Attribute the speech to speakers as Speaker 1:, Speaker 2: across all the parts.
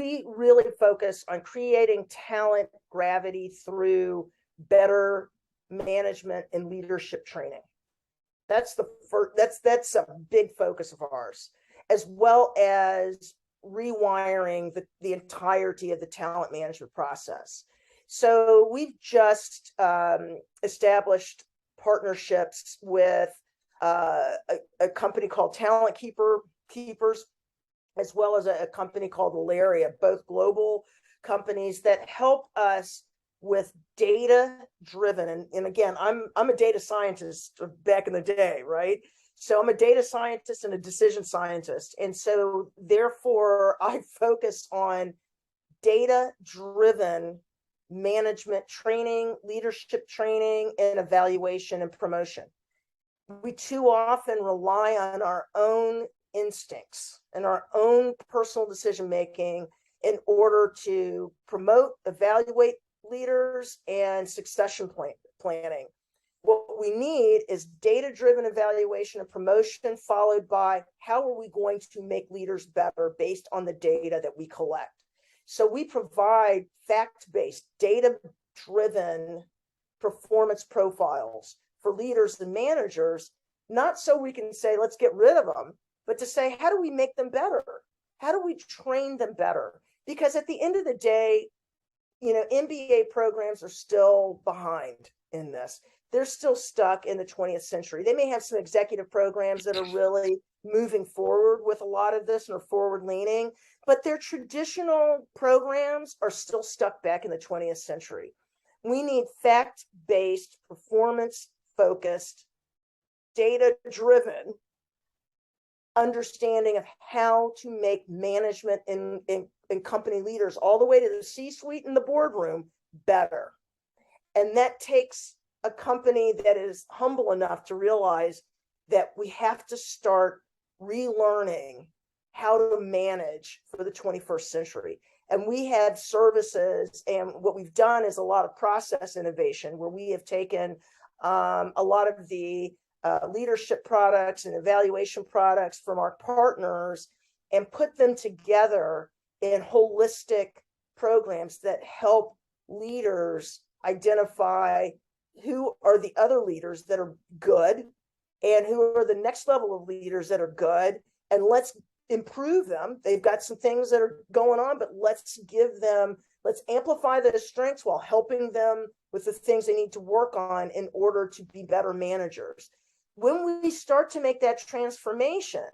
Speaker 1: we really focus on creating talent gravity through better management and leadership training. That's the first, that's a big focus of ours, as well as rewiring the entirety of the talent management process. So we've just established partnerships with a company called Keepers, as well as a company called Valeria, both global companies that help us with data driven. And again, I'm a data scientist back in the day, right? So I'm a data scientist and a decision scientist. And so therefore I focus on data driven management training, leadership training, and evaluation and promotion. We too often rely on our own instincts and our own personal decision making in order to promote, evaluate leaders, and succession planning. What we need is data-driven evaluation and promotion, followed by how are we going to make leaders better based on the data that we collect. So we provide fact-based, data-driven performance profiles for leaders and managers, not so we can say, let's get rid of them, but to say, how do we make them better? How do we train them better? Because at the end of the day, MBA programs are still behind in this. They're still stuck in the 20th century. They may have some executive programs that are really moving forward with a lot of this and are forward leaning, but their traditional programs are still stuck back in the 20th century. We need fact-based, performance-focused, data-driven understanding of how to make management and company leaders all the way to the C-suite and the boardroom better. And that takes a company that is humble enough to realize that we have to start relearning how to manage for the 21st century. And we have services, and what we've done is a lot of process innovation, where we have taken a lot of the leadership products and evaluation products from our partners and put them together in holistic programs that help leaders identify who are the other leaders that are good and who are the next level of leaders that are good, and let's improve them. They've got some things that are going on, but let's amplify those strengths while helping them with the things they need to work on in order to be better managers. When we start to make that transformation,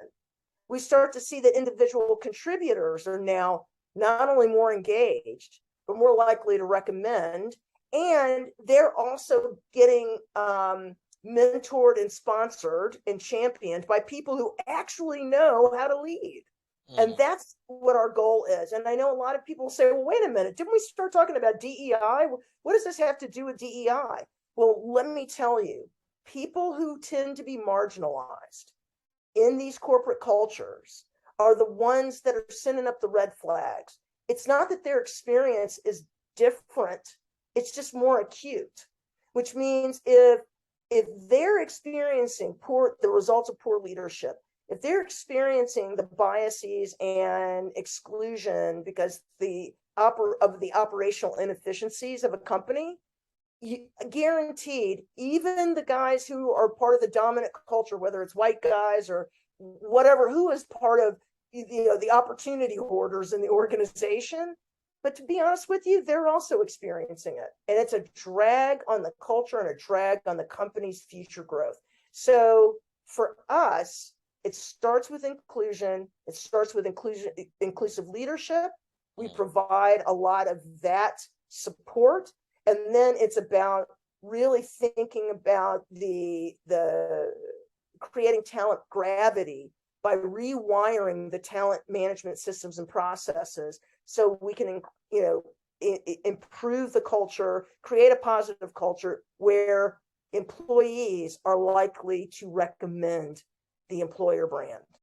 Speaker 1: we start to see that individual contributors are now not only more engaged, but more likely to recommend. And they're also getting mentored and sponsored and championed by people who actually know how to lead. And that's what our goal is. And I know a lot of people say, well, wait a minute, didn't we start talking about DEI? What does this have to do with DEI? Well, let me tell you, people who tend to be marginalized in these corporate cultures are the ones that are sending up the red flags. It's not that their experience is different, it's just more acute, which means if they're experiencing the results of poor leadership, if they're experiencing the biases and exclusion because of the operational inefficiencies of a company, guaranteed, even the guys who are part of the dominant culture, whether it's white guys or whatever, who is part of the opportunity hoarders in the organization, but to be honest with you, they're also experiencing it, and it's a drag on the culture and a drag on the company's future growth. So for us, it starts with inclusion. It starts with inclusive leadership. We provide a lot of that support. And then it's about really thinking about the creating talent gravity by rewiring the talent management systems and processes so we can, improve the culture, create a positive culture where employees are likely to recommend the employer brand.